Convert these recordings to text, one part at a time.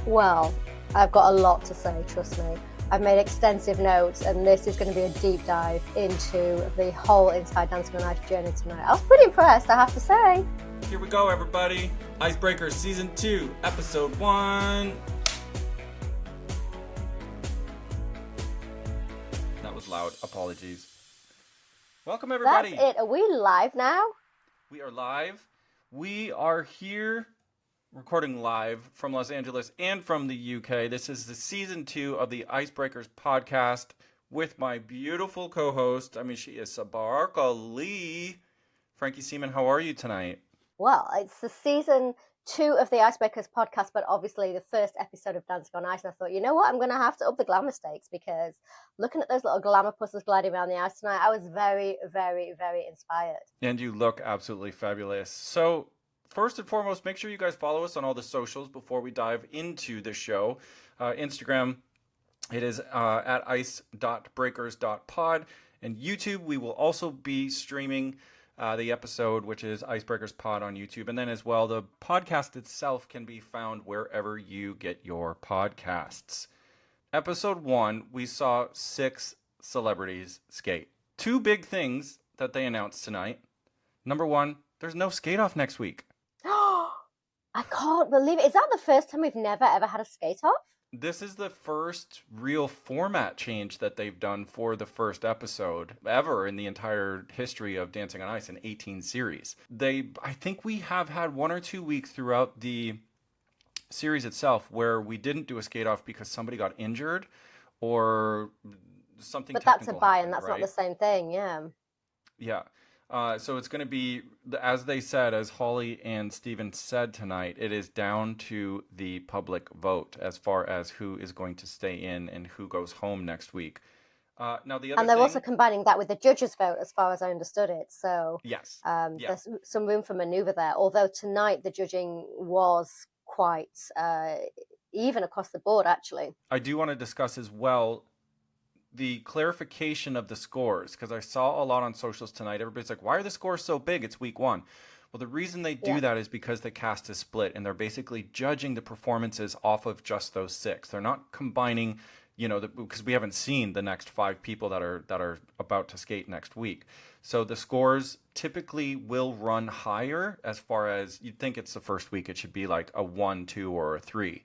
Well, I've got a lot to say, trust me. I've made extensive notes, and this is going to be a deep dive into the whole Inside Dancing on Ice journey tonight. I was pretty impressed, I have to say. Here we go, everybody. Icebreakers Season 2, Episode 1. That was loud. Apologies. Welcome, everybody. That's it. Are we live now? We are live. We are here recording live from Los Angeles and from the UK. This is the Season 2 of the Icebreakers podcast with my beautiful co-host. She is sparkly. Frankie Seaman, how are you tonight? Well, it's the Season 2 of the Icebreakers podcast, but obviously the first episode of Dancing on Ice. And I thought, you know what? I'm going to have to up the glamour stakes, because looking at those little glamour puzzles gliding around the ice tonight, I was very, very, very inspired. And you look absolutely fabulous. So, first and foremost, make sure you guys follow us on all the socials before we dive into the show. Instagram, it is at ice.breakers.pod. And YouTube, we will also be streaming the episode, which is Icebreakers Pod on YouTube. And then as well, the podcast itself can be found wherever you get your podcasts. Episode 1, we saw 6 celebrities skate. 2 big things that they announced tonight. Number 1, there's no skate off next week. I can't believe it. Is that the first time we've never ever had a skate off? This is the first real format change that they've done for the first episode ever in the entire history of Dancing on Ice, in 18 series. I think we have had 1 or 2 weeks throughout the series itself where we didn't do a skate off because somebody got injured or something But technical that's a buy-in, happened, that's right? not the same thing, yeah. Yeah. So it's going to be, as they said, as Holly and Steven said tonight, it is down to the public vote as far as who is going to stay in and who goes home next week. Now the other And they're thing, also combining that with the judges' vote, as far as I understood it. So yes, there's some room for manoeuvre there. Although tonight the judging was quite even across the board, actually. I do want to discuss as well the clarification of the scores, because I saw a lot on socials tonight. Everybody's like, why are the scores so big? It's week 1. Well, the reason they do that is because the cast is split, and they're basically judging the performances off of just those 6. They're not combining, because we haven't seen the next 5 people that are about to skate next week. So the scores typically will run higher. As far as you'd think, it's the first week, it should be like a 1, 2, or a 3.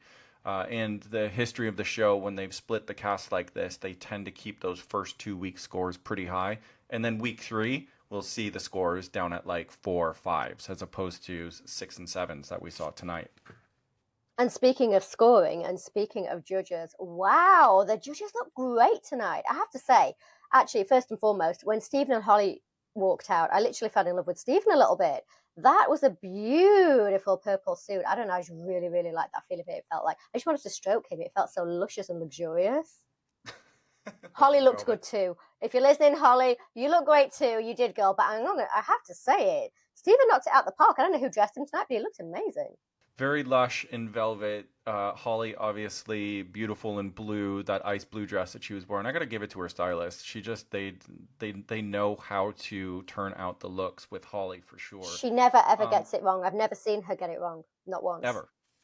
And the history of the show, when they've split the cast like this, they tend to keep those first 2 week scores pretty high. And then week 3, we'll see the scores down at like 4 or 5s, as opposed to 6 and 7s that we saw tonight. And speaking of scoring and speaking of judges, wow, the judges look great tonight. I have to say, actually, first and foremost, when Stephen and Holly walked out, I literally fell in love with Stephen a little bit. That was a beautiful purple suit. I don't know, I just really, really liked that feel of it. It felt like, I just wanted to stroke him. It felt so luscious and luxurious. Holly looked good too. If you're listening, Holly, you look great too. You did, girl. But I have to say it. Stephen knocked it out the park. I don't know who dressed him tonight, but he looked amazing. Very lush in velvet. Holly, obviously beautiful in blue, that ice blue dress that she was wearing. I got to give it to her stylist. She just, they know how to turn out the looks with Holly for sure. She never, ever gets it wrong. I've never seen her get it wrong. Not once.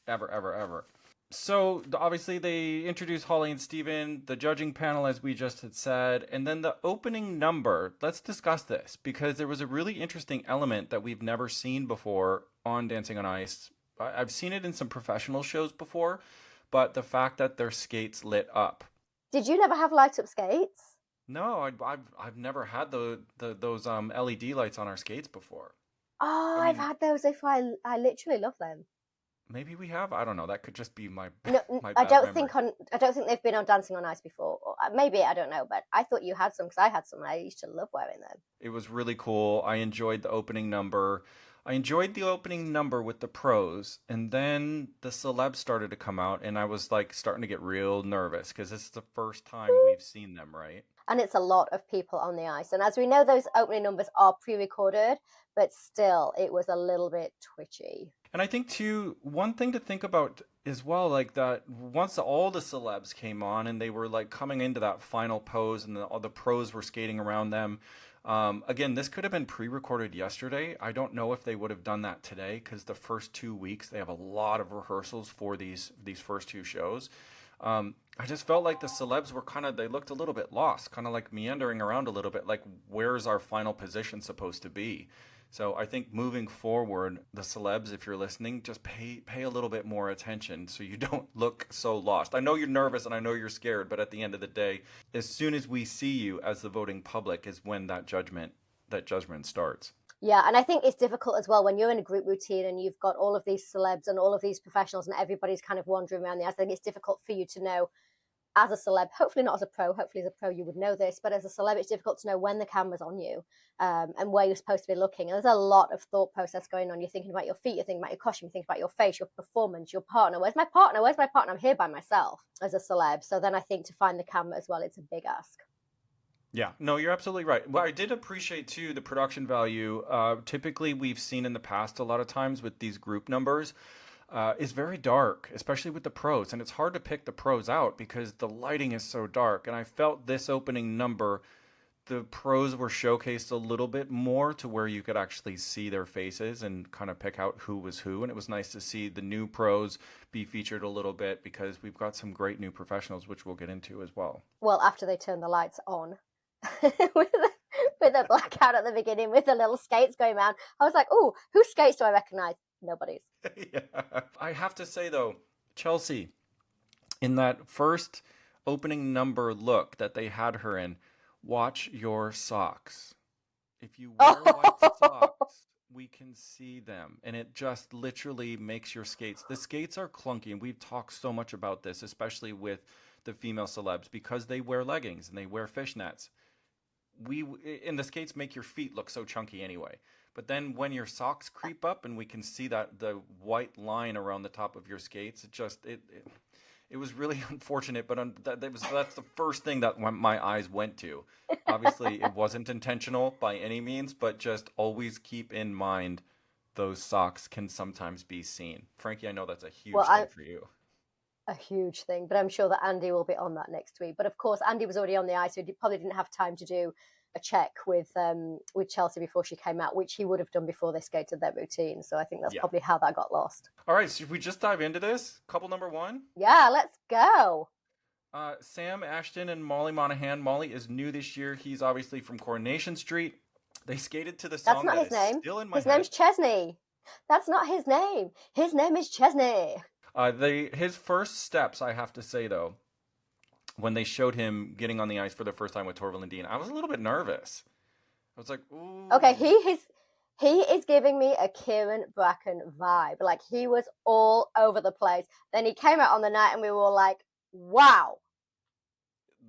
Ever. So obviously they introduced Holly and Steven, the judging panel, as we just had said, and then the opening number. Let's discuss this, because there was a really interesting element that we've never seen before on Dancing on Ice. I've seen it in some professional shows before, but the fact that their skates lit up. Did you never have light up skates? No, I've never had those LED lights on our skates before. Oh, I've had those. I literally love them. Maybe we have. I don't know. That could just be my. No, my I bad don't memory. I don't think they've been on Dancing on Ice before. Or maybe, I don't know, but I thought you had some, because I had some. And I used to love wearing them. It was really cool. I enjoyed the opening number. With the pros, and then the celebs started to come out, and I was like starting to get real nervous, because this is the first time we've seen them, right? And it's a lot of people on the ice. And as we know, those opening numbers are pre-recorded, but still, it was a little bit twitchy. And I think too, one thing to think about as well, like that once all the celebs came on and they were like coming into that final pose, and all the pros were skating around them, Again, this could have been pre-recorded yesterday. I don't know if they would have done that today because the first 2 weeks they have a lot of rehearsals for these first two shows. I just felt like the celebs were they looked a little bit lost, kind of like meandering around a little bit, like where's our final position supposed to be? So I think moving forward, the celebs, if you're listening, just pay a little bit more attention so you don't look so lost. I know you're nervous and I know you're scared, but at the end of the day, as soon as we see you as the voting public is when that judgment starts. Yeah, and I think it's difficult as well when you're in a group routine and you've got all of these celebs and all of these professionals and everybody's kind of wandering around the ice. I think it's difficult for you to know as a celeb, hopefully not as a pro, hopefully as a pro you would know this, but as a celeb, it's difficult to know when the camera's on you, and where you're supposed to be looking. And there's a lot of thought process going on. You're thinking about your feet, you're thinking about your costume, you're thinking about your face, your performance, your partner. Where's my partner? Where's my partner? I'm here by myself as a celeb. So then I think to find the camera as well, it's a big ask. Yeah, no, you're absolutely right. Well, I did appreciate too the production value. Typically, we've seen in the past a lot of times with these group numbers is very dark, especially with the pros, and it's hard to pick the pros out because the lighting is so dark. And I felt this opening number, the pros were showcased a little bit more to where you could actually see their faces and kind of pick out who was who. And it was nice to see the new pros be featured a little bit because we've got some great new professionals, which we'll get into as well. Well, after they turn the lights on with a blackout at the beginning with the little skates going around, I was like, oh, whose skates do I recognize? Nobody's. Yeah. I have to say though, Chelsea, in that first opening number look that they had her in, watch your socks. If you wear white Oh, socks, we can see them. And it just literally makes your skates. The skates are clunky, and we've talked so much about this, especially with the female celebs, because they wear leggings and they wear fishnets. We and the skates make your feet look so chunky anyway. But then when your socks creep up and we can see that the white line around the top of your skates, it was really unfortunate. But that's the first thing that my eyes went to. Obviously, it wasn't intentional by any means, but just always keep in mind those socks can sometimes be seen. Frankie, I know that's a well, huge thing for you. a huge thing, but I'm sure that Andy will be on that next week. But of course, Andy was already on the ice, so he probably didn't have time to do a check with Chelsea before she came out, which he would have done before they skated their routine. So I think that's Yeah. probably how that got lost. All right, so should we just dive into this? Couple number one. Yeah, let's go. Sam Ashton and Molly Monahan. Molly is new this year. He's obviously from Coronation Street. They skated to the That's song not that his is name. still in my His name's head. Chesney. That's not his name. His name is Chesney. His first steps, I have to say though, when they showed him getting on the ice for the first time with Torval and Dean, I was a little bit nervous. I was like, Okay, ooh. he is giving me a Kieran Bracken vibe. Like he was all over the place. Then he came out on the night and we were all like, wow.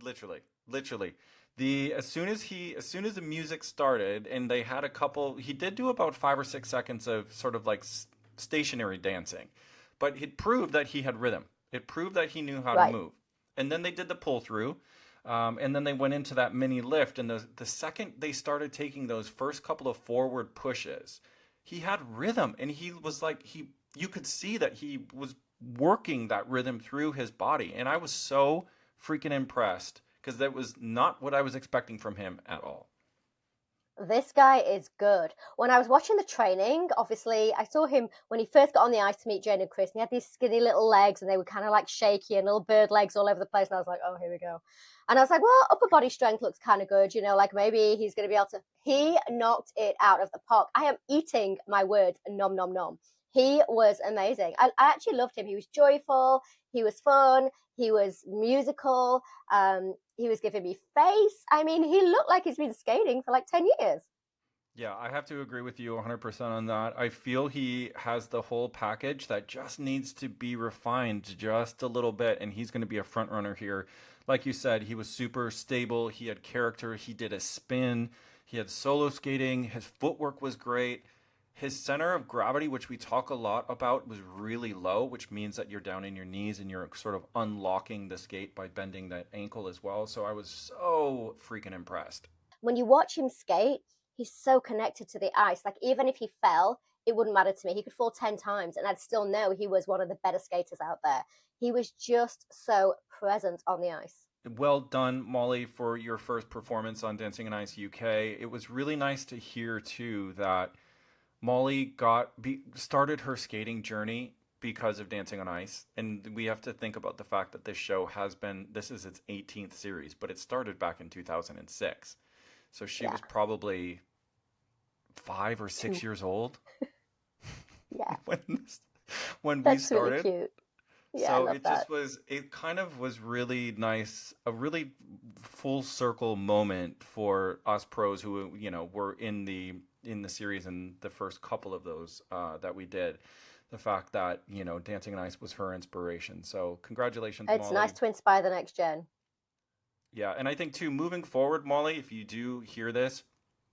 Literally. As soon as the music started and they had a couple, he did do about 5 or 6 seconds of sort of like stationary dancing, but it proved that he had rhythm. It proved that he knew how to Right. move. And then they did the pull through, and then they went into that mini lift. And the second they started taking those first couple of forward pushes, he had rhythm, and he was like you could see that he was working that rhythm through his body, and I was so freaking impressed because that was not what I was expecting from him at all. This guy is good. When I was watching the training, obviously, I saw him when he first got on the ice to meet Jane and Chris, and he had these skinny little legs, and they were kind of like shaky and little bird legs all over the place. And I was like, oh, here we go. And I was like, well, upper body strength looks kind of good, like maybe he's going to be able to. He knocked it out of the park. I am eating my words, nom, nom, nom. He was amazing. I actually loved him. He was joyful, he was fun, he was musical, he was giving me face. I mean, he looked like he's been skating for like 10 years. Yeah, I have to agree with you 100% on that. I feel he has the whole package that just needs to be refined just a little bit, and he's going to be a front runner here. Like you said, he was super stable. He had character. He did a spin. He had solo skating. His footwork was great. His center of gravity, which we talk a lot about, was really low, which means that you're down in your knees and you're sort of unlocking the skate by bending that ankle as well. So I was so freaking impressed. When you watch him skate, he's so connected to the ice. Like, even if he fell, it wouldn't matter to me. He could fall 10 times and I'd still know he was one of the better skaters out there. He was just so present on the ice. well done, Molly, for your first performance on Dancing on Ice UK. It was really nice to hear too that Molly started her skating journey because of Dancing on Ice, and we have to think about the fact that this is its 18th series, but it started back in 2006. So she Yeah, was probably 5 or 6 two. years old Yeah, when when we that's really started. cute. Yeah, I So love it that. just was, it kind of was really nice, a really full circle moment for us pros who, were in the series and the first couple of those that we did. The fact that, Dancing on Ice was her inspiration. So congratulations, It's nice Molly. to inspire the next gen. Yeah, and I think too, moving forward, Molly, if you do hear this,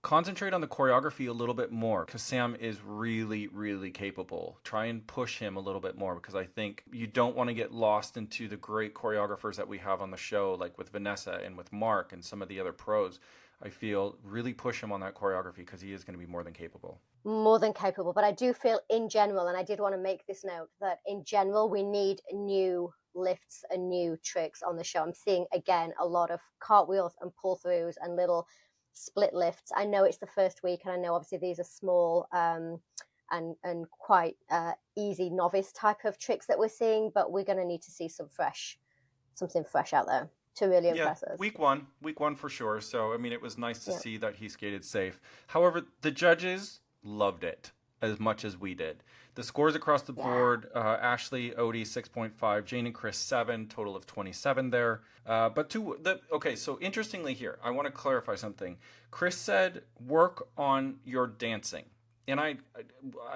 concentrate on the choreography a little bit more because Sam is really, really capable. Try and push him a little bit more because I think you don't want to get lost into the great choreographers that we have on the show, like with Vanessa and with Mark and some of the other pros. I feel really push him on that choreography because he is going to be more than capable. More than capable. But I do feel in general, and I did want to make this note, that in general, we need new lifts and new tricks on the show. I'm seeing again a lot of cartwheels and pull throughs and little split lifts. I know it's the first week, and I know obviously these are small and quite easy novice type of tricks that we're seeing, but we're going to need to see something fresh out there to really Yeah, impress us. week one for sure. So, I mean, it was nice to Yeah, see that he skated safe. However, the judges loved it as much as we did. The scores across the yeah. board, Ashley, Odie, 6.5, Jane and Chris, 7, total of 27 there. Okay, so interestingly here, I want to clarify something. Chris said, work on your dancing. And I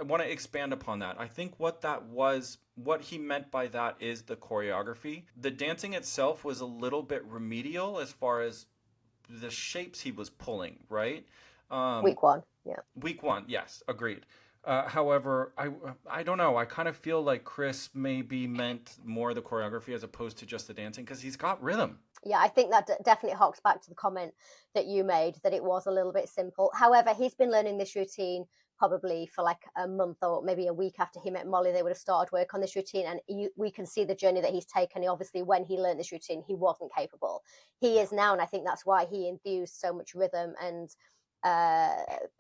want to expand upon that. I think what he meant by that is the choreography. The dancing itself was a little bit remedial as far as the shapes he was pulling, right? Um, Week one. Yeah. week one, yes, agreed. However, I don't know. I kind of feel like Chris maybe meant more the choreography as opposed to just the dancing because he's got rhythm. Yeah, I think that definitely harks back to the comment that you made that it was a little bit simple. However, he's been learning this routine probably for like a month or maybe a week after he met Molly. They would have started work on this routine, and we can see the journey that he's taken. He obviously, when he learned this routine, he wasn't capable. He Yeah. is now, and I think that's why he infused so much rhythm and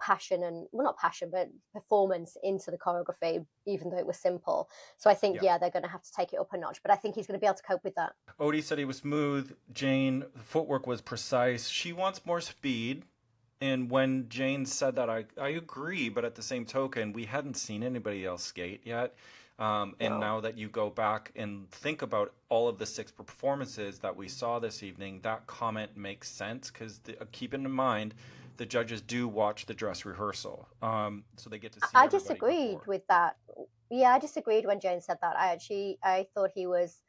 passion and well, not passion, but performance into the choreography, even though it was simple. So I think Yeah. yeah, they're going to have to take it up a notch, but I think he's going to be able to cope with that. Odie said he was smooth. Jane, the footwork was precise. She wants more speed. And when Jane said that, I agree. But at the same token, we hadn't seen anybody else skate yet. And No. now that you go back and think about all of the six performances that we saw this evening, that comment makes sense because keep in mind, the judges do watch the dress rehearsal. So they get to see I everybody disagreed before. with that. Yeah, I disagreed when Jane said that. I thought he was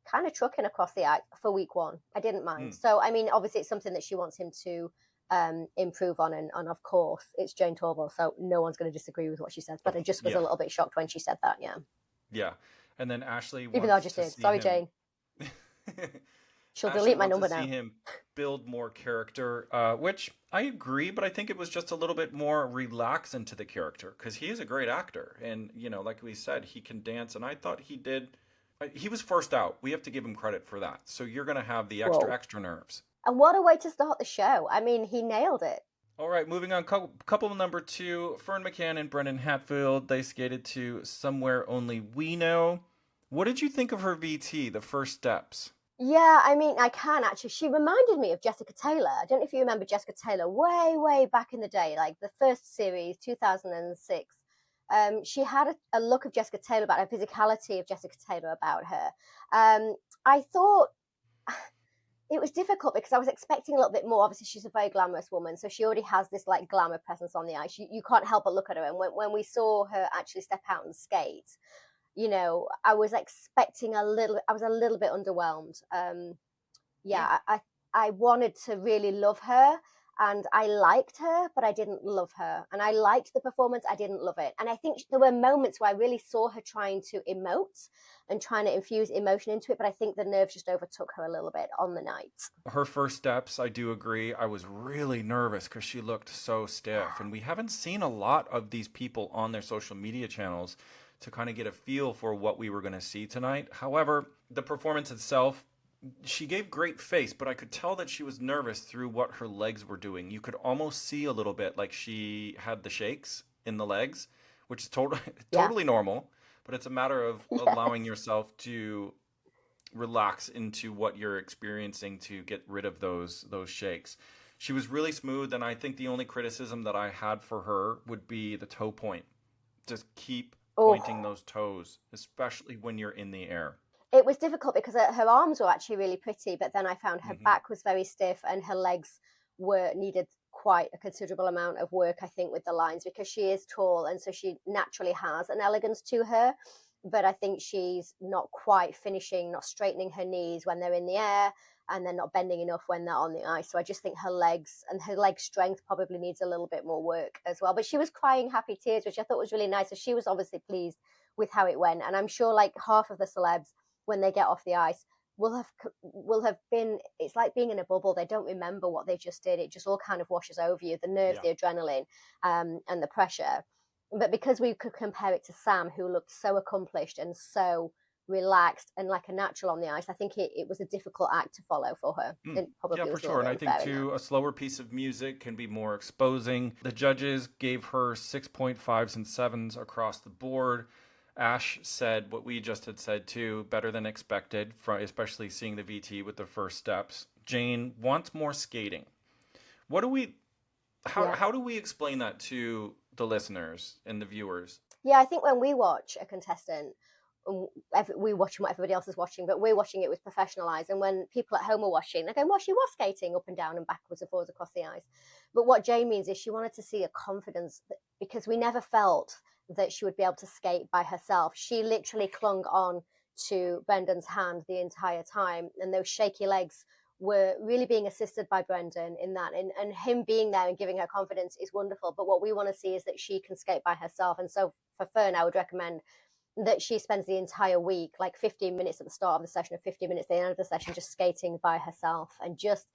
kind of trucking across the act for week one. I didn't mind. Hmm. So I mean, obviously it's something that she wants him to improve on, and of course it's Jane Torval, so no one's going to disagree with what she says. But I just was a Yeah. little bit shocked when she said that. Yeah, Yeah. And then Ashley even though I wants just to did. see Sorry, him. Jane. She'll Ashley delete my wants to number see now. him build more character, which I agree, but I think it was just a little bit more relax into the character because he is a great actor. And, like we said, he can dance. And I thought he did. He was first out. We have to give him credit for that. So you're going to have the extra, Whoa! extra nerves. And what a way to start the show. I mean, he nailed it. All right, moving on. Couple number two, Fern McCann and Brendan Hatfield. They skated to Somewhere Only We Know. What did you think of her VT, the first steps? Yeah, I mean, I can actually. She reminded me of Jessica Taylor. I don't know if you remember Jessica Taylor way, way back in the day, like the first series, 2006. She had a look of Jessica Taylor about her, physicality of Jessica Taylor about her. I thought it was difficult because I was expecting a little bit more. Obviously, she's a very glamorous woman, so she already has this like glamour presence on the ice. You can't help but look at her. And when we saw her actually step out and skate, I was expecting I was a little bit underwhelmed. Yeah. Yeah, I wanted to really love her, and I liked her, but I didn't love her. And I liked the performance, I didn't love it. And I think there were moments where I really saw her trying to emote and trying to infuse emotion into it, but I think the nerves just overtook her a little bit on the night. Her first steps, I do agree. I was really nervous because she looked so stiff. And we haven't seen a lot of these people on their social media channels to kind of get a feel for what we were going to see tonight. However, the performance itself, She gave great face, but I could tell that she was nervous through what her legs were doing. You could almost see a little bit like she had the shakes in the legs, which is Yeah. totally normal, but it's a matter of allowing Yes. yourself to relax into what you're experiencing to get rid of those shakes. She was really smooth, and I think the only criticism that I had for her would be the toe point. Just keep pointing Oh, those toes, especially when you're in the air. it was difficult because her arms were actually really pretty, but then I found her Hmm. back was very stiff and her legs were needed quite a considerable amount of work, I think, with the lines because she is tall and so she naturally has an elegance to her. But I think she's not quite finishing, not straightening her knees when they're in the air and then not bending enough when they're on the ice. So I just think her legs and her leg strength probably needs a little bit more work as well. But she was crying happy tears, which I thought was really nice. So she was obviously pleased with how it went. And I'm sure like half of the celebs when they get off the ice will have been, it's like being in a bubble. They don't remember what they just did. It just all kind of washes over you, the nerves, Yeah. the adrenaline, and the pressure. But because we could compare it to Sam, who looked so accomplished and so relaxed and like a natural on the ice, I think it was a difficult act to follow for her. Mm. It Yeah, probably for was a sure. little And bit I think unfair in that. too, a slower piece of music can be more exposing. The judges gave her 6.5s and 7s across the board. Ash said what we just had said too, better than expected, from especially seeing the VT with the first steps. Jane wants more skating. What do we Yeah. how do we explain that to the listeners and the viewers? Yeah, I think when we watch a contestant, we watch what everybody else is watching, but we're watching it with professional eyes. And when people at home are watching, they're going, well, she was skating up and down and backwards and forwards across the ice. But what Jane means is she wanted to see a confidence because we never felt that she would be able to skate by herself. She literally clung on to Brendan's hand the entire time, and those shaky legs were really being assisted by Brendan in that, and him being there and giving her confidence is wonderful. But what we want to see is that she can skate by herself. And so for Fern, I would recommend that she spends the entire week, like 15 minutes at the start of the session or 15 minutes at the end of the session, just skating by herself and just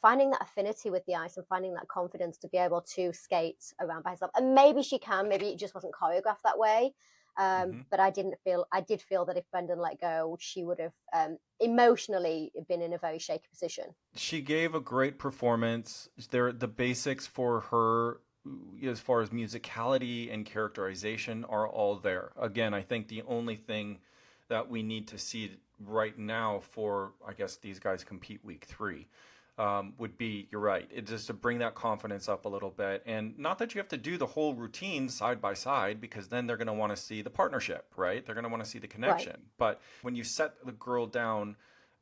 finding that affinity with the ice and finding that confidence to be able to skate around by herself. And maybe she can, maybe it just wasn't choreographed that way. Hmm. But I did feel that if Brendan let go, she would have emotionally been in a very shaky position. She gave a great performance. There, the basics for her, as far as musicality and characterization, are all there. Again, I think the only thing that we need to see right now for, I guess, these guys compete week 3, would be, you're right, it's just to bring that confidence up a little bit. And not that you have to do the whole routine side by side, because then they're going to want to see the partnership, right? They're going to want to see the Right. connection. But when you set the girl down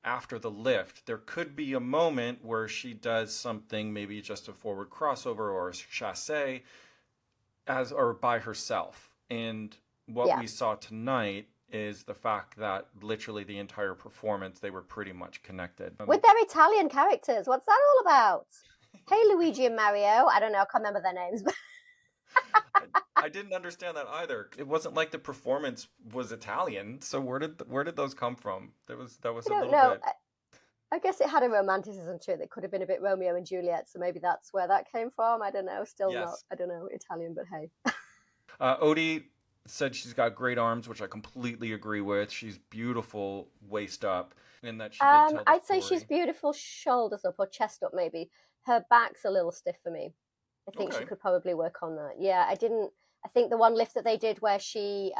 after the lift, there could be a moment where she does something, maybe just a forward crossover or a chasse, as or by herself. And what Yeah. we saw tonight is the fact that literally the entire performance they were pretty much connected. With their Italian characters. What's that all about? Hey, Luigi and Mario. I don't know. I can't remember their names, but I, I didn't understand that either. It wasn't like the performance was Italian. So where did those come from? That was I a don't little know. bit. I guess it had a romanticism to it that could have been a bit Romeo and Juliet, so maybe that's where that came from. I don't know. Still not, Yes. I don't know, Italian, but hey. Odie said she's got great arms, which I completely agree with. She's beautiful waist up, and that she did tell the I'd say she's story. beautiful shoulders up or chest up, maybe. Her back's a little stiff for me. I think she Okay. could probably work on that. Yeah, I didn't. I think the one lift that they did where she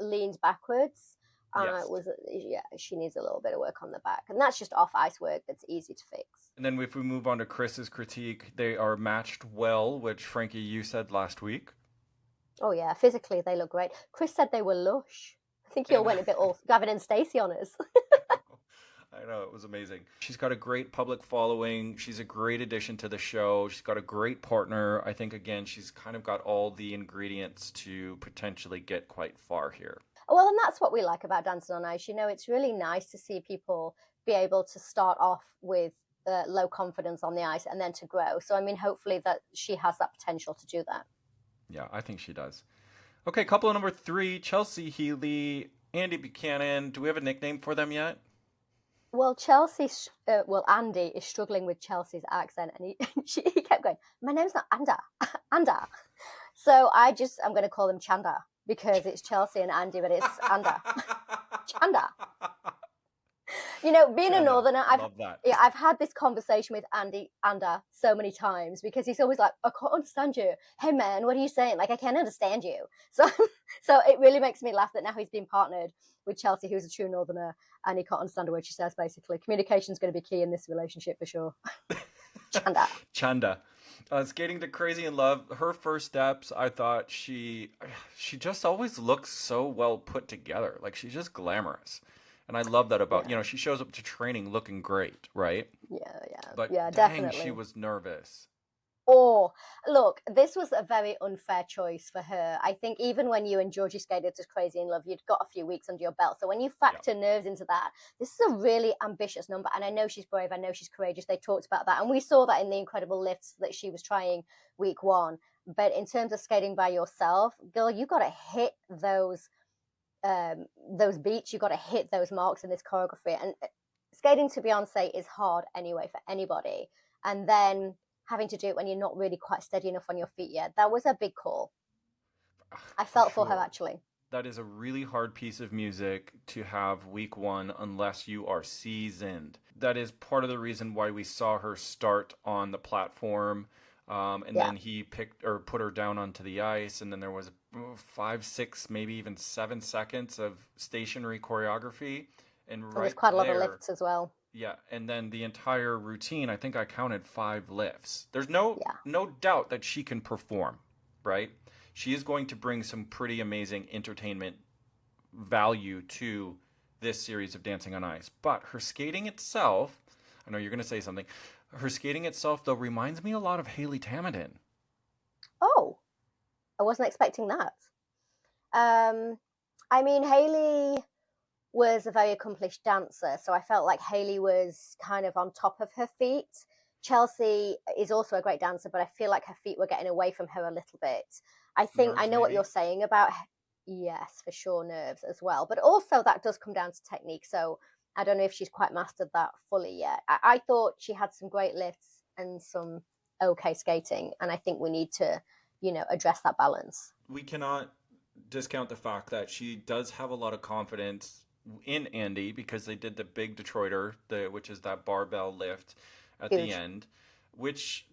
leaned backwards Yes. was, yeah, she needs a little bit of work on the back, and that's just off ice work that's easy to fix. And then if we move on to Chris's critique, they are matched well, which Frankie, you said last week. Oh yeah, physically they look great. Chris said they were lush. I think you all And went a bit all Gavin and Stacey on us. I know, it was amazing. She's got a great public following. She's a great addition to the show. She's got a great partner. I think, again, she's kind of got all the ingredients to potentially get quite far here. Well, and that's what we like about Dancing on Ice. You know, it's really nice to see people be able to start off with low confidence on the ice and then to grow. So, I mean, hopefully that she has that potential to do that. Yeah, I think she does. Okay, couple number 3, Chelsea Healy, Andy Buchanan. Do we have a nickname for them yet? Well, Andy is struggling with Chelsea's accent, and he kept going, "My name's not Anda, Anda." So I'm going to call him Chanda because it's Chelsea and Andy, but it's Anda, Chanda. Being a Chanda. northerner, Love that. I've had this conversation with Anda so many times because he's always like, I can't understand you. Hey man, what are you saying? Like I can't understand you. So so it really makes me laugh that now he's been partnered with Chelsea, who's a true northerner, and he can't understand a word she says. Basically, communication is going to be key in this relationship for sure. Chanda. Chanda. Skating to Crazy in Love, her first steps, I thought she just always looks so well put together. Like she's just glamorous. And I love that about, Yeah, she shows up to training looking great, right? But yeah, dang, she definitely. was nervous. Or look, this was a very unfair choice for her. I think even when you and Georgie skated to Crazy in Love, you'd got a few weeks under your belt. So when you Yeah. factor nerves into that, this is a really ambitious number. And I know she's brave. I know she's courageous. They talked about that. And we saw that in the incredible lifts that she was trying week one. But in terms of skating by yourself, girl, you got to hit those beats. You got to hit those marks in this choreography. And skating to Beyonce is hard anyway for anybody. And then having to do it when you're not really quite steady enough on your feet yet. That was a big call. I For felt for her sure. actually. That is a really hard piece of music to have week one unless you are seasoned. That is part of the reason why we saw her start on the platform. And Yeah, then he picked or put her down onto the ice, and then there was 5, 6, maybe even 7 seconds of stationary choreography. And and there's right quite a lot of there, lifts as well. yeah, and then the entire routine, I think I counted 5 lifts. There's no Yeah, no doubt that she can perform, right? She is going to bring some pretty amazing entertainment value to this series of Dancing on Ice. But her skating itself, I know you're going to say something. Her skating itself, though, reminds me a lot of Haley Tamidin. oh, I wasn't expecting that. um I mean, Haley was a very accomplished dancer, so I felt like Haley was kind of on top of her feet. Chelsea is also a great dancer, but I feel like her feet were getting away from her a little bit. I Nerves, know what you're maybe? saying about, yes, for sure, nerves as well, but also that does come down to technique. So I don't know if she's quite mastered that fully yet. I thought she had some great lifts and some okay skating, and I think we need to, address that balance. We cannot discount the fact that she does have a lot of confidence in Andy because they did the big Detroiter, which is that barbell lift at the Huge. end, which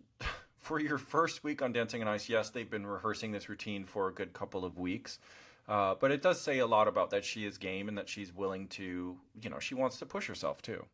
for your first week on Dancing on Ice, yes, they've been rehearsing this routine for a good couple of weeks. But it does say a lot about that she is game and that she's willing to, she wants to push herself too.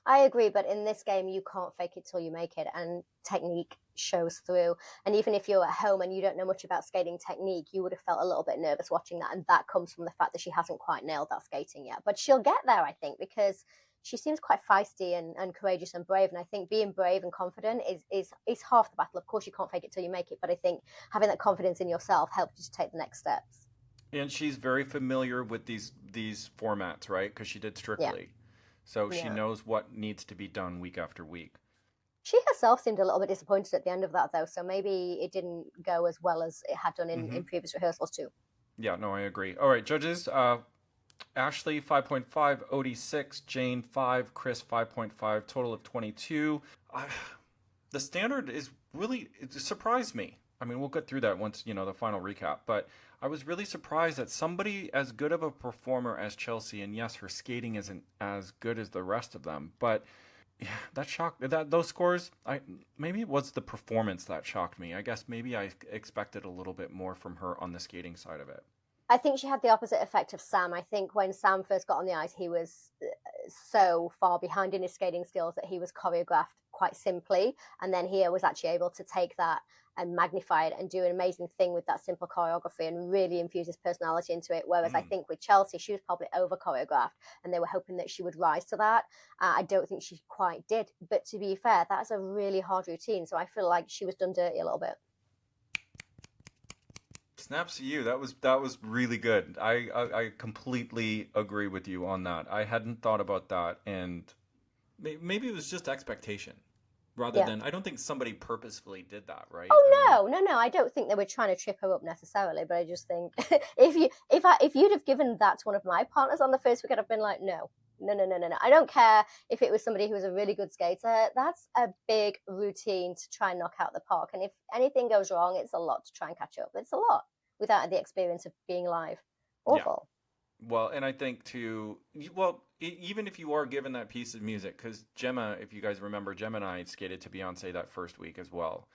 I agree, but in this game, you can't fake it till you make it, and technique shows through. And even if you're at home and you don't know much about skating technique, you would have felt a little bit nervous watching that, and that comes from the fact that she hasn't quite nailed that skating yet. But she'll get there, I think, because she seems quite feisty and courageous and brave. And I think being brave and confident is half the battle. Of course, you can't fake it till you make it, but I think having that confidence in yourself helps you to take the next steps. And she's very familiar with these formats, right? Because she did Yeah, Strictly. So she yeah. knows what needs to be done week after week. She herself seemed a little bit disappointed at the end of that, though, so maybe it didn't go as well as it had done in Hmm. previous rehearsals, too. Yeah, no, I agree. All right, judges. Ashley 5.5, Odie 6, Jane 5, Chris 5.5, total of 22. The standard is really, it surprised me. I mean, we'll get through that once, the final recap, but I was really surprised that somebody as good of a performer as Chelsea, and yes, her skating isn't as good as the rest of them, but yeah, that shocked that those scores. I maybe it was the performance that shocked me. I guess maybe I expected a little bit more from her on the skating side of it. I think she had the opposite effect of Sam. I think when Sam first got on the ice, he was so far behind in his skating skills that he was choreographed quite simply. And then he was actually able to take that and magnify it and do an amazing thing with that simple choreography and really infuse his personality into it. Whereas I Mm. think with Chelsea, she was probably over choreographed and they were hoping that she would rise to that. I don't think she quite did. But to be fair, that's a really hard routine. So I feel like she was done dirty a little bit. Snaps to you. That was really good. I completely agree with you on that. I hadn't thought about that, and maybe it was just expectation rather Yeah. than I don't think somebody purposefully did that, right? I Oh mean, no, no, no! I don't think they were trying to trip her up necessarily, but I just think if you'd have given that to one of my partners on the first week, I'd have been like, no, no, no, no, no, no. I don't care if it was somebody who was a really good skater. That's a big routine to try and knock out the park, and if anything goes wrong, it's a lot to try and catch up. It's a lot without the experience of being live. yeah, Awful. Well, and I think too, even if you are given that piece of music, because Gemma, if you guys remember, Gemma and I skated to Beyonce that first week as well.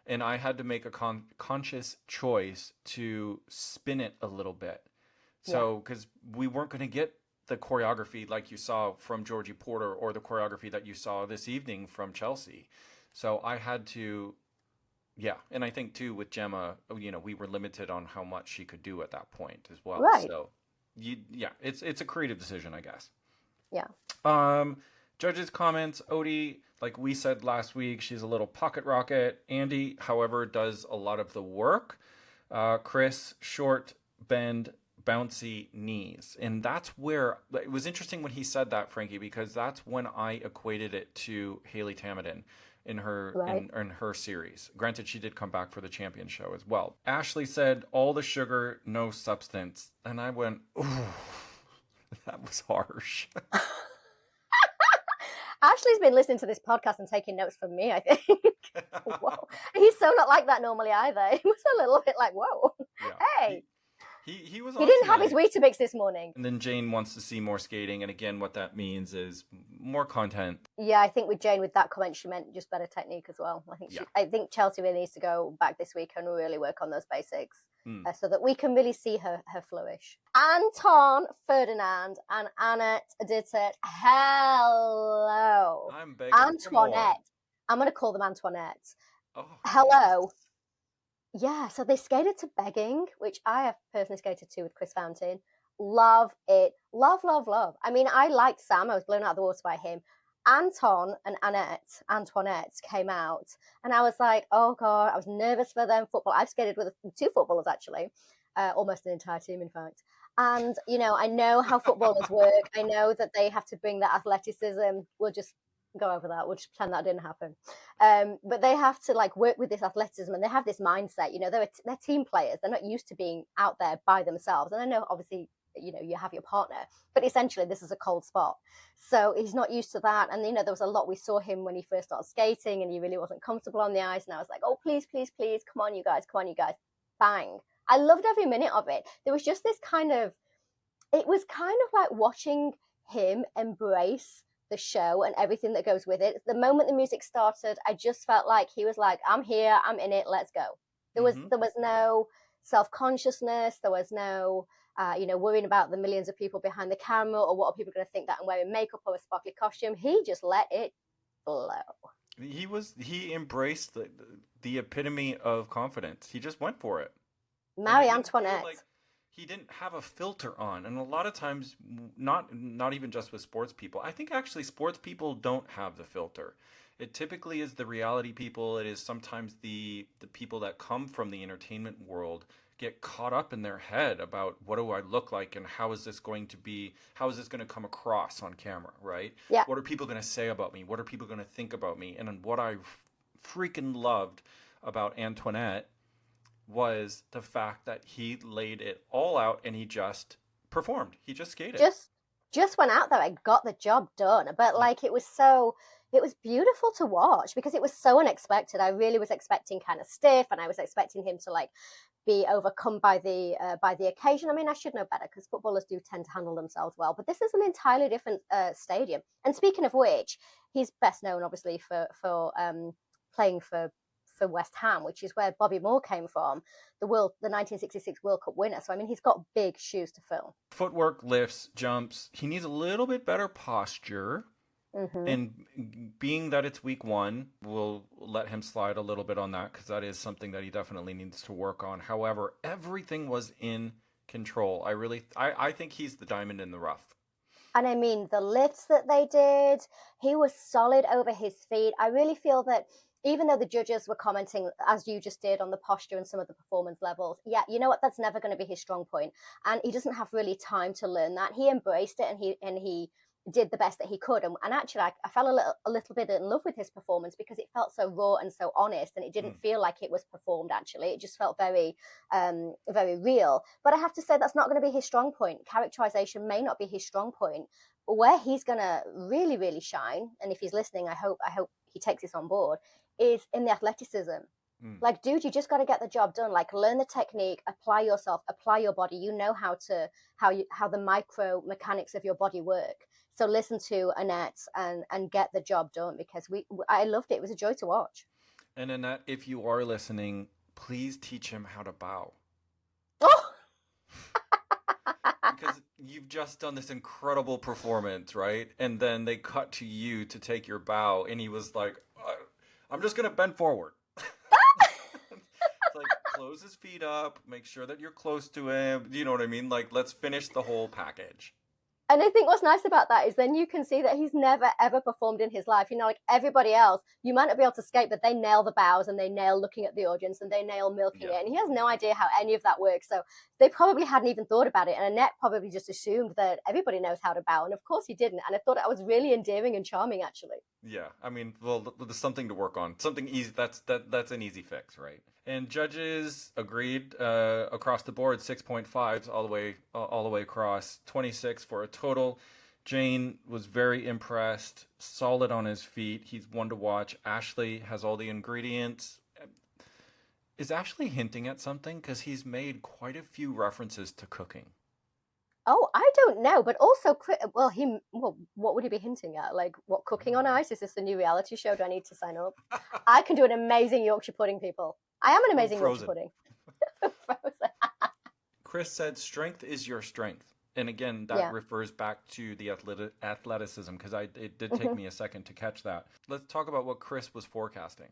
And I had to make a conscious choice to spin it a little bit. Yeah. So, because we weren't going to get the choreography like you saw from Georgie Porter or the choreography that you saw this evening from Chelsea. So I had to, yeah. And I think too with Gemma, we were limited on how much she could do at that point as well. Right. So, yeah, it's a creative decision, I guess. Yeah. Um, Judges' comments, Odie, like we said last week, she's a little pocket rocket. Andy, however, does a lot of the work. Chris, short, bend, bouncy knees. And that's where it was interesting when he said that, Frankie, because that's when I equated it to Haley Tamiden in her Right. in her series. Granted, she did come back for the champion show as well. Ashley said, all the sugar, no substance. And I went, ooh, that was harsh. Ashley's been listening to this podcast and taking notes from me, I think. Whoa. He's so not like that normally either. He was a little bit like, whoa, Yeah. hey. He was He on didn't have tonight. his Weetabix this morning. And then Jane wants to see more skating. And again, what that means is more content. Yeah, I think with Jane, with that comment, she meant just better technique as well. Yeah. I think Chelsea really needs to go back this week and really work on those basics Mm. so that we can really see her flourish. Anton Ferdinand and Annette did it. Hello. I'm begging for more. Antoinette. I'm going to call them Antoinette. Oh, Hello. Yeah, so they skated to Begging, which I have personally skated to with Chris Fountain. Love it. Love, love, love. I mean, I liked Sam. I was blown out of the water by him. Anton and Antoinette came out, and I was like, oh God, I was nervous for them. Football. I've skated with 2 footballers, actually, almost an entire team, in fact. And, I know how footballers work. I know that they have to bring that athleticism. We'll just go over that. We'll just pretend that didn't happen. But they have to work with this athleticism, and they have this mindset. They're team players. They're not used to being out there by themselves. And I know, obviously, you have your partner, but essentially this is a cold spot. So he's not used to that. And, there was a lot, we saw him when he first started skating and he really wasn't comfortable on the ice. And I was like, oh, please, please, please, come on, you guys. Bang. I loved every minute of it. There was just this it was kind of like watching him embrace the show and everything that goes with it. The moment the music started, I just felt like he was like, I'm here, I'm in it, let's go. There was no self-consciousness. There was no worrying about the millions of people behind the camera or what are people going to think that I'm wearing makeup or a sparkly costume. He just let it flow. He embraced the epitome of confidence. He just went for it. Marie Antoinette. Like he didn't have a filter on, and a lot of times, not even just with sports people. I think actually sports people don't have the filter. It typically is the reality people. It is sometimes the people that come from the entertainment world get caught up in their head about what do I look like and how is this going to come across on camera, right? Yeah. What are people going to say about me? What are people going to think about me? And what I freaking loved about Antoinette was the fact that he laid it all out and he just performed. He just skated. Just went out there and got the job done. But it was beautiful to watch because it was so unexpected. I really was expecting kind of stiff, and I was expecting him to be overcome by the occasion. I mean, I should know better because footballers do tend to handle themselves well, but this is an entirely different stadium. And speaking of which, he's best known obviously for playing for West Ham, which is where Bobby Moore came from, the 1966 World Cup winner. So I mean, he's got big shoes to fill. Footwork, lifts, jumps. He needs a little bit better posture. Mm-hmm. And being that it's week 1, we'll let him slide a little bit on that because that is something that he definitely needs to work on. However, everything was in control. I think he's the diamond in the rough. And I mean, the lifts that they did, he was solid over his feet. I really feel that even though the judges were commenting, as you just did, on the posture and some of the performance levels, yeah, you know what? That's never going to be his strong point. And he doesn't have really time to learn that. He embraced it, and he did the best that he could. And actually, I fell a little bit in love with his performance because it felt so raw and so honest, and it didn't feel like it was performed, actually. It just felt very, very real. But I have to say that's not going to be his strong point. Characterization may not be his strong point. But where he's going to really, really shine, and if he's listening, I hope he takes this on board, is in the athleticism. Mm. Like, dude, you just got to get the job done. Like, learn the technique, apply yourself, apply your body. You know how the micro mechanics of your body work. So listen to Annette and get the job done, because I loved it. It was a joy to watch. And Annette, if you are listening, please teach him how to bow. Oh, Because you've just done this incredible performance, right? And then they cut to you to take your bow, and he was like, I'm just going to bend forward. It's like, close his feet up, make sure that you're close to him. You know what I mean? Like, let's finish the whole package. and I think what's nice about that is then you can see that he's never ever performed in his life. You know, like everybody else, you might not be able to skate, but they nail the bows and they nail looking at the audience and they nail milking Yeah. it. And he has no idea how any of that works. So they probably hadn't even thought about it. And Annette probably just assumed that everybody knows how to bow. And of course he didn't. And I thought that was really endearing and charming, actually. Yeah, I mean, well, there's something to work on. Something easy. That's an easy fix, right? And judges agreed across the board, 6.5s all the way across, 26 for a total. Jane was very impressed, solid on his feet. He's one to watch. Ashley has all the ingredients. Is Ashley hinting at something? Because he's made quite a few references to cooking. Oh, I don't know, but also, what would he be hinting at? Like, what, Cooking on Ice? Is this the new reality show? Do I need to sign up? I can do an amazing Yorkshire pudding, people. I am an From amazing Yorkshire Frozen. pudding. Frozen. Chris said, "Strength is your strength." And again, that Yeah. refers back to the athleticism because it did take Hmm. me a second to catch that. Let's talk about what Chris was forecasting.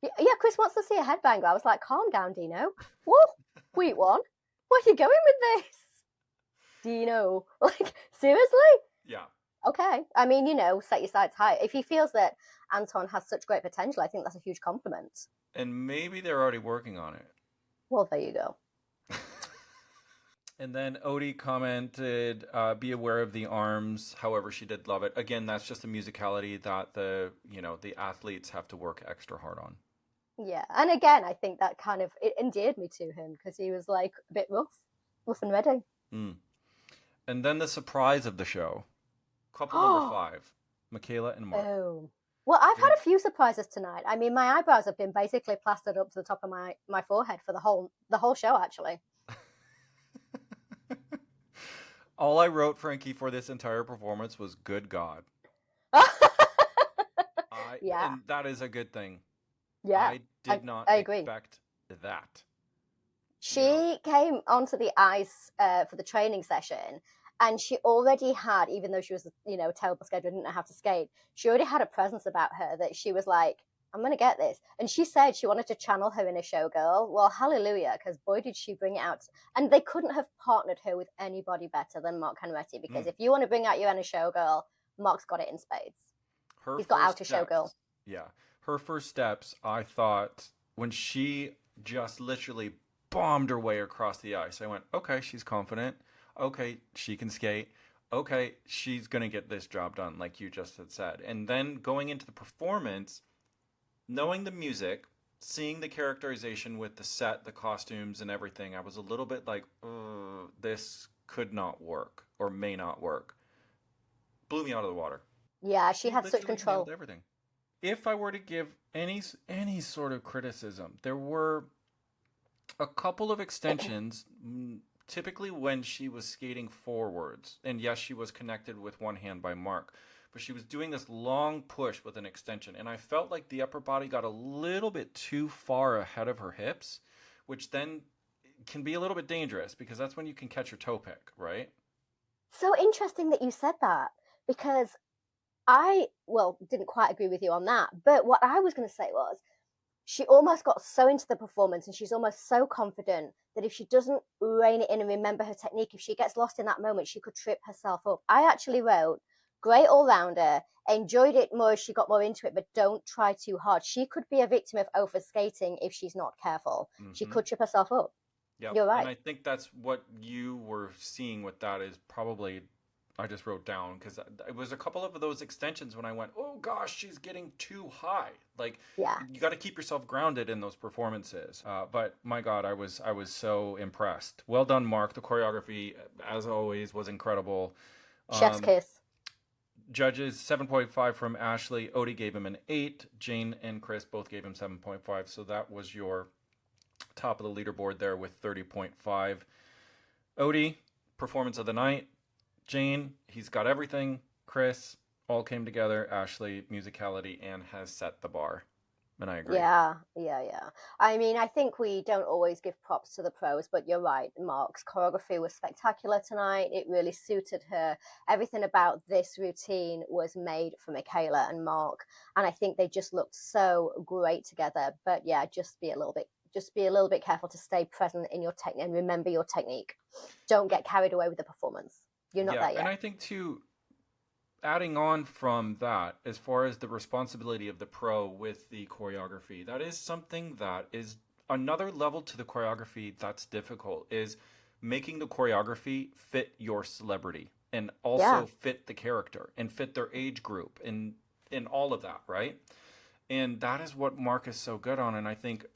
Yeah, Chris wants to see a headbanger. I was like, calm down, Dino. What? Sweet one. Where are you going with this? Dino. Like, seriously? Yeah. Okay. I mean, set your sights high. If he feels that Anton has such great potential, I think that's a huge compliment. And maybe they're already working on it. Well, there you go. And then Odie commented, "Be aware of the arms." However, she did love it. Again, that's just a musicality that the athletes have to work extra hard on. Yeah. And again, I think that kind of it endeared me to him because he was like a bit rough and ready. Mm. And then the surprise of the show, couple number Oh, 5, Michaela and Mark. boom. Well, I've had Getting a few surprises tonight. I mean, my eyebrows have been basically plastered up to the top of my forehead for the whole show, actually. All I wrote, Frankie, for this entire performance was "Good God." Yeah, And that is a good thing. yeah, I I, did not I agree. expect that. You know, She came onto the ice for the training session, and she already had, even though she was, a terrible skater, didn't know how to skate, she already had a presence about her that she was like, I'm going to get this. And she said she wanted to channel her inner showgirl. Well, hallelujah, because boy, did she bring it out. And they couldn't have partnered her with anybody better than Mark Henretti, because mm. if you want to bring out your inner showgirl, Mark's got it in spades. Her He's got first outer showgirl. steps, yeah, her first steps, I thought when she just literally bombed her way across the ice, I went, okay, she's confident. Okay, she can skate. Okay, she's going to get this job done, like you just had said. And then going into the performance, knowing the music, seeing the characterization with the set, the costumes, and everything, I was a little bit like, this could not work or may not work. Blew me out of the water. Yeah, she She had such literally nailed control. everything. If I were to give any sort of criticism, there were a couple of extensions, typically when she was skating forwards. And yes, she was connected with one hand by Mark, but she was doing this long push with an extension. And I felt like the upper body got a little bit too far ahead of her hips, which then can be a little bit dangerous because that's when you can catch your toe pick, right? So interesting that you said that, because I didn't quite agree with you on that. But what I was going to say was she almost got so into the performance and she's almost so confident that if she doesn't rein it in and remember her technique, if she gets lost in that moment, she could trip herself up. I actually wrote, great all rounder, enjoyed it more as she got more into it, but don't try too hard. She could be a victim of over skating if she's not careful. She Mm-hmm. could trip herself up. Yep. You're And right. I think that's what you were seeing with that is probably, I just wrote down because it was a couple of those extensions when I went, oh gosh, she's getting too high. Like Yeah. you got to keep yourself grounded in those performances. But my God, I was so impressed. Well done, Mark. The choreography, as always, was incredible. Chef's Um, kiss. Judges 7.5 from Ashley. Odie gave him an 8. Jane and Chris both gave him 7.5. So that was your top of the leaderboard there with 30.5. Odie, performance of the night. Jane, he's got everything. Chris, all came together. Ashley, musicality, and has set the bar. And I agree. Yeah, yeah, yeah. I mean, I think we don't always give props to the pros, but you're right. Mark's choreography was spectacular tonight. It really suited her. Everything about this routine was made for Michaela and Mark, and I think they just looked so great together. But yeah, just be a little bit careful to stay present in your technique and remember your technique. Don't get carried away with the performance. You're not Yeah, there yet. and I think too, adding on from that, as far as the responsibility of the pro with the choreography, that is something that is another level to the choreography that's difficult, is making the choreography fit your celebrity and Yeah. also fit the character and fit their age group and all of that, right? And that is what Mark is so good on. And I think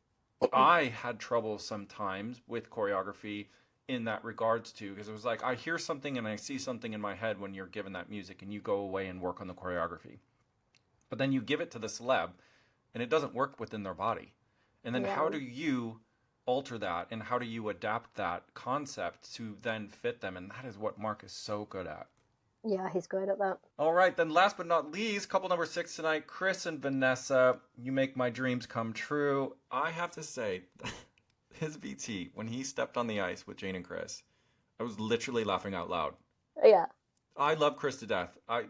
I had trouble sometimes with choreography in that regards too, because it was like I hear something and I see something in my head when you're given that music and you go away and work on the choreography. But then you give it to the celeb and it doesn't work within their body. And then how Yeah. do you alter that and how do you adapt that concept to then fit them? And that is what Mark is so good at. Yeah, he's great at that. All right, then last but not least, couple number 6 tonight, Chris and Vanessa. You make my dreams come true. I have to say, his VT, when he stepped on the ice with Jane and Chris, I was literally laughing out loud. Yeah. I love Chris to death. I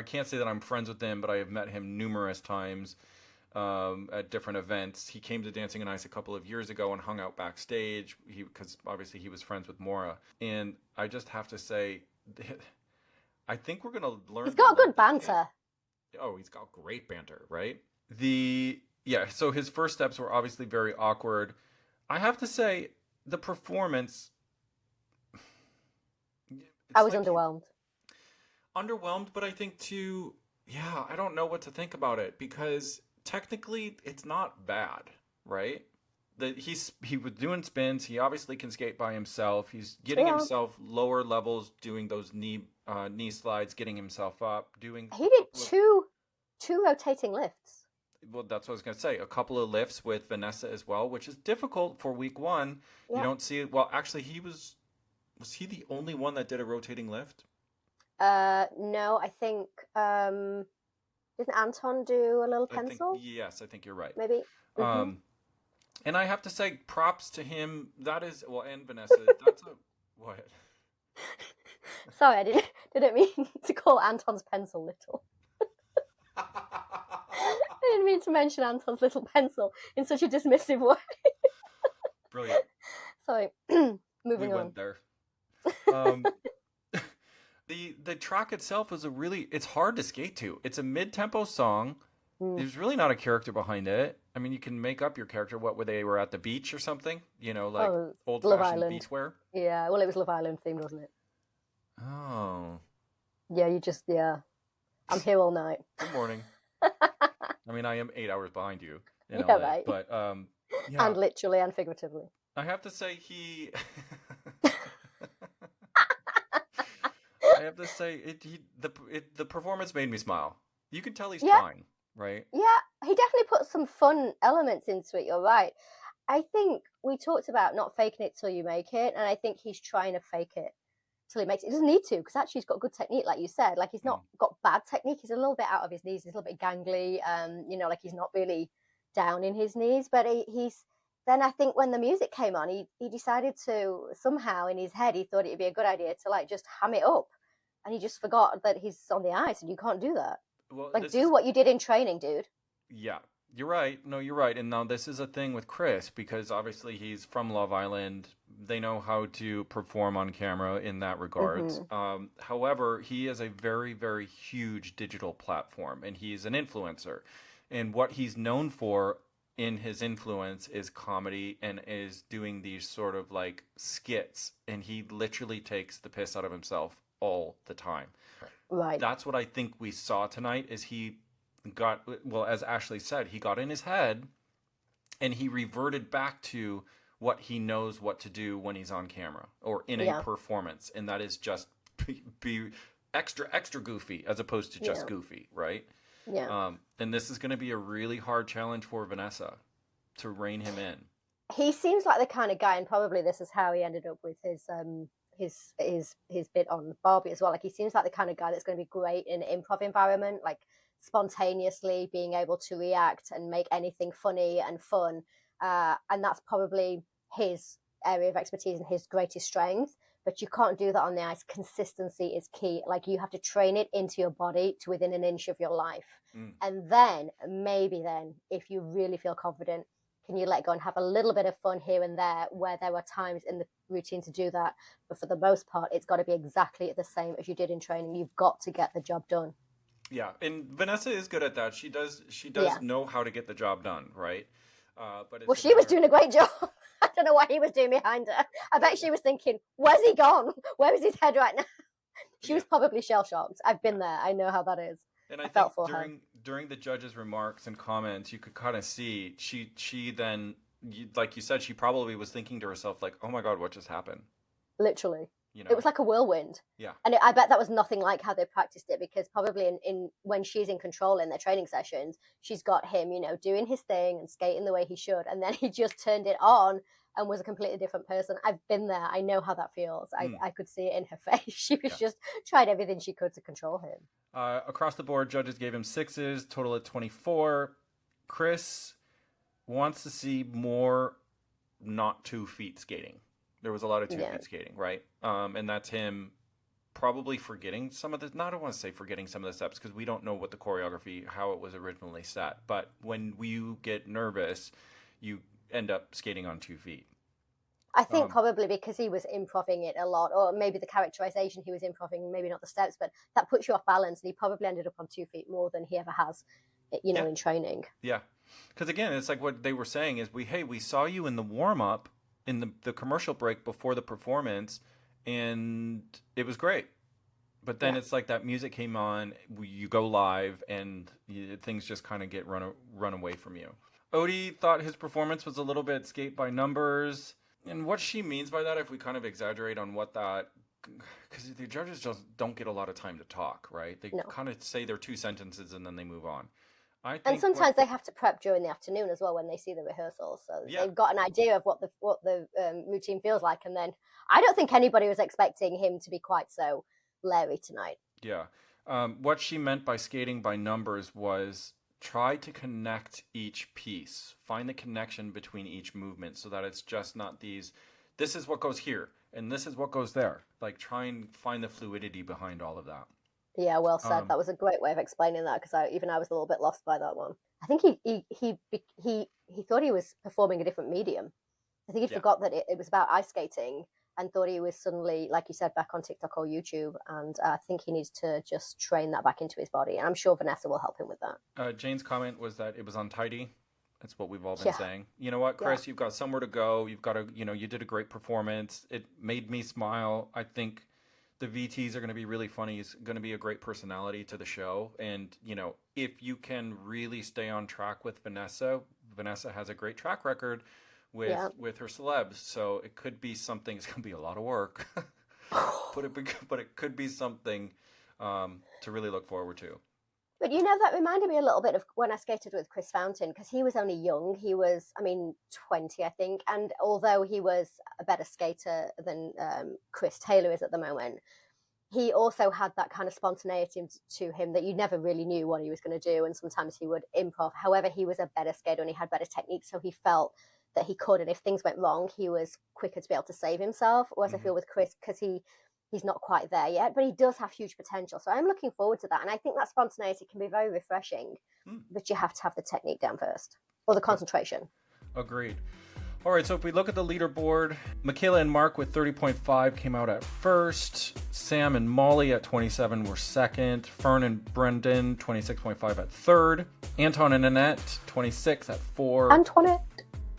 can't say that I'm friends with him, but I have met him numerous times at different events. He came to Dancing on Ice a couple of years ago and hung out backstage because obviously he was friends with Maura. And I just have to say, I think we're gonna learn He's to got love good this kid. banter. Oh, he's got great banter, right? So his first steps were obviously very awkward. I have to say, the performance, I it's was like underwhelmed. underwhelmed, but I think too, yeah, I don't know what to think about it because technically it's not bad, right? He was doing spins. He obviously can skate by himself. He's getting Yeah. himself lower levels, doing those knee slides, getting himself up, doing He a did couple of two rotating lifts. well, that's what I was gonna say. A couple of lifts with Vanessa as well, which is difficult for week one. You Yeah. don't see it. Well, actually, was he the only one that did a rotating lift? No, I think didn't Anton do a little I think pencil? yes, I think you're right. Maybe. Hmm. Um, and I have to say, props to him. That is well, and Vanessa. That's a what? Sorry, I didn't mean to call Anton's pencil little. I didn't mean to mention Anton's little pencil in such a dismissive way. Brilliant. Sorry. We Moving on. went there. Um, the track itself is it's hard to skate to. It's a mid-tempo song. Mm. There's really not a character behind it. I mean, you can make up your character. What were they were at the beach or something? Like Oh, Love old-fashioned Island. beachwear. Yeah, well, it was Love Island themed, wasn't it? Oh, Yeah, yeah. I'm here all night. good morning. I mean, I am 8 hours behind you in Yeah, LA, right. but yeah, And literally and figuratively. I have to say I have to say the performance made me smile. You can tell he's Yeah, trying, right? yeah. He definitely put some fun elements into it. You're right. I think we talked about not faking it till you make it, and I think he's trying to fake it till he makes it. He doesn't need to because actually he's got good technique, like you said. Like he's Mm. not got bad technique. He's a little bit out of his knees. He's a little bit gangly. Like he's not really down in his knees. But he's then I think when the music came on, he decided to somehow in his head he thought it'd be a good idea to like just ham it up, and he just forgot that he's on the ice and you can't do that. Well, Like do what you did in training, dude. yeah, you're right. No, you're right. And now this is a thing with Chris because obviously he's from Love Island. They know how to perform on camera in that regards. Mm-hmm. However, he is a very, very huge digital platform and he's an influencer. And what he's known for in his influence is comedy and is doing these sort of like skits. And he literally takes the piss out of himself all the time. Right. That's what I think we saw tonight is he got well as Ashley said he got in his head and he reverted back to what he knows what to do when he's on camera or in a Yeah. performance and that is just be extra goofy as opposed to just Yeah. goofy, right? Yeah. And this is going to be a really hard challenge for Vanessa to rein him in. He seems like the kind of guy, and probably this is how he ended up with his bit on Barbie as well. Like he seems like the kind of guy that's going to be great in an improv environment, like spontaneously being able to react and make anything funny and fun. And that's probably his area of expertise and his greatest strength. But you can't do that on the ice. Consistency is key. Like you have to train it into your body to within an inch of your life. Mm. And then, maybe then, if you really feel confident, can you let go and have a little bit of fun here and there where there are times in the routine to do that? But for the most part, it's got to be exactly the same as you did in training. You've got to get the job done. Yeah, and Vanessa is good at that. She does Yeah. know how to get the job done, right? But Well, it's a she was matter. doing a great job. I don't know what he was doing behind her. I bet she was thinking, where's he gone? Where is his head right now? She Yeah, was probably shell shocked. I've yeah. been there. I know how that is. And I I think felt for her. during the judge's remarks and comments, you could kind of see she then, like you said, she probably was thinking to herself like, "Oh my God, what just happened?" Literally. You It know? was like a whirlwind. Yeah. And I bet that was nothing like how they practiced it, because probably in when she's in control in their training sessions, she's got him, doing his thing and skating the way he should. And then he just turned it on and was a completely different person. I've been there. I know how that feels. I, Mm, I could see it in her face. She was yeah. just tried everything she could to control him. Across the board, judges gave him sixes, total at 24. Chris wants to see more not 2 feet skating. There was a lot of two Yeah. feet skating, right? And that's him probably forgetting some of the. Not I don't want to say forgetting some of the steps because we don't know what the choreography, how it was originally set. But when you get nervous, you end up skating on 2 feet. I think Um, probably because he was improving it a lot, or maybe the characterization he was improving, maybe not the steps, but that puts you off balance. And he probably ended up on 2 feet more than he ever has, yeah, in training. yeah. Because again, it's like what they were saying is we saw you in the warm up in the commercial break before the performance, and it was great. But then Yeah. it's like that music came on, you go live, and things just kind of get run away from you. Odie thought his performance was a little bit skate by numbers, and what she means by that, if we kind of exaggerate on what that, because the judges just don't get a lot of time to talk, right? They No. kind of say their 2 sentences and then they move on. I And think what, sometimes they have to prep during the afternoon as well when they see the rehearsals, so yeah, they've got an idea of what the routine feels like. And then I don't think anybody was expecting him to be quite so Larry tonight. yeah. What she meant by skating by numbers was try to connect each piece, find the connection between each movement so that it's just not these, this is what goes here and this is what goes there. Like try and find the fluidity behind all of that. Yeah, well said. Um, That was a great way of explaining that, because I was a little bit lost by that one. I think he thought he was performing a different medium. I think he yeah. forgot that it was about ice skating and thought he was suddenly, like you said, back on TikTok or YouTube. And I think he needs to just train that back into his body. And I'm sure Vanessa will help him with that. Jane's comment was that it was untidy. That's what we've all been Yeah, saying. You know what, yeah, Chris? You've got somewhere to go. You've got to, you did a great performance. It made me smile. I think the VTs are going to be really funny. He's going to be a great personality to the show. And, if you can really stay on track with Vanessa, Vanessa has a great track record with yeah. with her celebs. So it could be something. It's going to be a lot of work, but it could be something to really look forward to. But that reminded me a little bit of when I skated with Chris Fountain, because he was only young. He was, I mean, 20, I think. And although he was a better skater than Chris Taylor is at the moment, he also had that kind of spontaneity to him that you never really knew what he was going to do. And sometimes he would improv. However, he was a better skater and he had better technique. So he felt that he could. And if things went wrong, he was quicker to be able to save himself. Whereas I Mm-hmm. feel with Chris, because he's not quite there yet, but he does have huge potential. So I'm looking forward to that. And I think that spontaneity can be very refreshing, Mm. but you have to have the technique down first, or the concentration. Agreed. All right, so if we look at the leaderboard, Michaela and Mark with 30.5 came out at first. Sam and Molly at 27 were second. Fern and Brendan, 26.5 at third. Anton and Annette, 26 at four.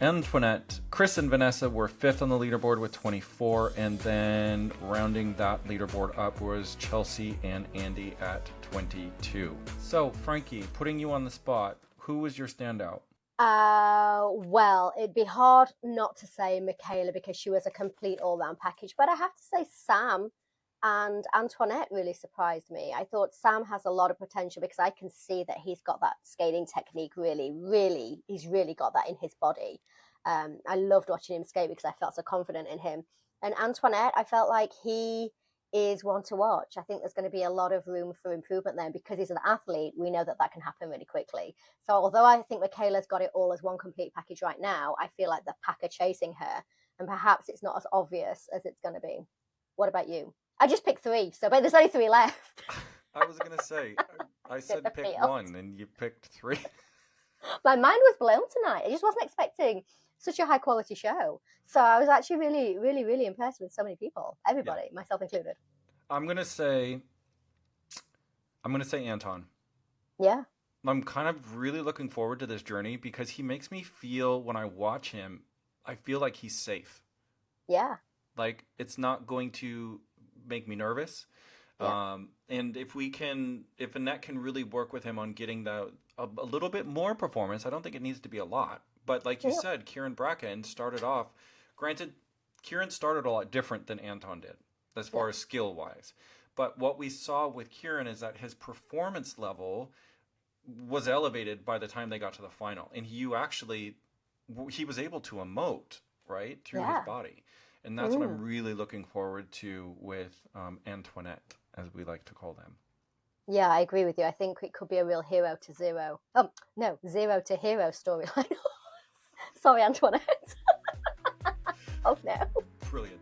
Antoinette, Chris and Vanessa were fifth on the leaderboard with 24. And then rounding that leaderboard up was Chelsea and Andy at 22. So, Frankie, putting you on the spot, who was your standout? Well, it'd be hard not to say Michaela, because she was a complete all-round package. But I have to say Sam. And Antoinette really surprised me. I thought Sam has a lot of potential because I can see that he's got that skating technique he's really got that in his body. I loved watching him skate because I felt so confident in him. And Antoinette, I felt like he is one to watch. I think there's going to be a lot of room for improvement there. Because he's an athlete, we know that that can happen really quickly. So although I think Michaela's got it all as one complete package right now, I feel like the pack are chasing her, and perhaps it's not as obvious as it's going to be. What about you? I just picked 3, but there's only 3 left. I was going to say, I said pick 1 and you picked 3. My mind was blown tonight. I just wasn't expecting such a high quality show. So I was actually really, really, really impressed with so many people. Everybody, myself included. I'm gonna say Anton. Yeah. I'm kind of really looking forward to this journey because he makes me feel, when I watch him, I feel like he's safe. Yeah. Like, it's not going to make me nervous. Yeah. And if Annette can really work with him on getting a little bit more performance, I don't think it needs to be a lot. But like you said, Kieran Bracken started off, granted, Kieran started a lot different than Anton did as far as skill wise. But what we saw with Kieran is that his performance level was elevated by the time they got to the final. And he was able to emote, right, through his body. And that's what I'm really looking forward to with Antoinette, as we like to call them. Yeah, I agree with you. I think it could be a real zero to hero storyline. Sorry, Antoinette. Oh, no. Brilliant.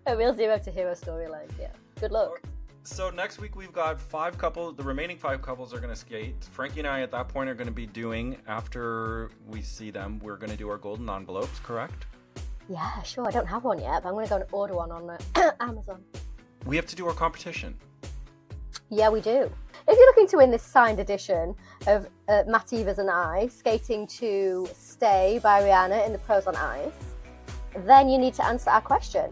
A real 0 to hero storyline, yeah. Good luck. So next week we've got 5 couples. The remaining 5 couples are going to skate. Frankie and I at that point are going to be doing, after we see them, we're going to do our golden envelopes, correct? Yeah, sure. I don't have one yet, but I'm going to go and order one on Amazon. We have to do our competition. Yeah, we do. If you're looking to win this signed edition of Matt, Evers and I, Skating to Stay by Rihanna in the Pros on Ice, then you need to answer our question.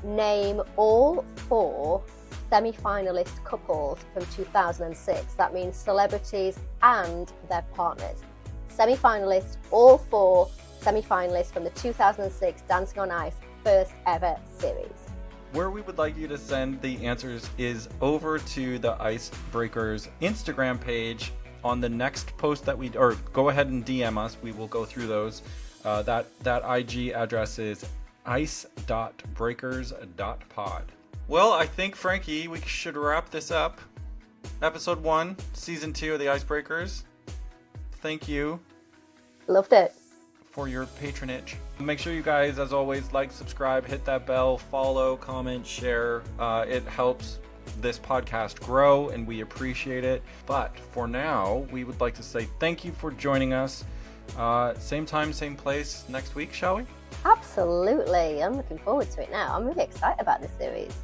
Name all 4 semi-finalist couples from 2006. That means celebrities and their partners. Semi-finalists, all 4 semi-finalists from the 2006 Dancing on Ice first ever series. Where we would like you to send the answers is over to the Icebreakers Instagram page on the next post that or go ahead and DM us. We will go through those. That IG address is ice.breakers.pod. Well, I think, Frankie, we should wrap this up. Episode 1, Season 2 of the Icebreakers. Thank you. Loved it. For your patronage. Make sure you guys, as always, like, subscribe, hit that bell, follow, comment, share. It helps this podcast grow, and we appreciate it. But for now, we would like to say thank you for joining us. Same time, same place next week, shall we? Absolutely. I'm looking forward to it now. I'm really excited about this series.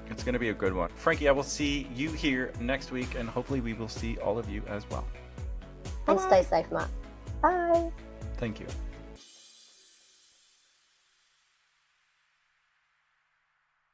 It's going to be a good one. Frankie, I will see you here next week, and hopefully we will see all of you as well. And stay safe, Matt. Bye. Thank you.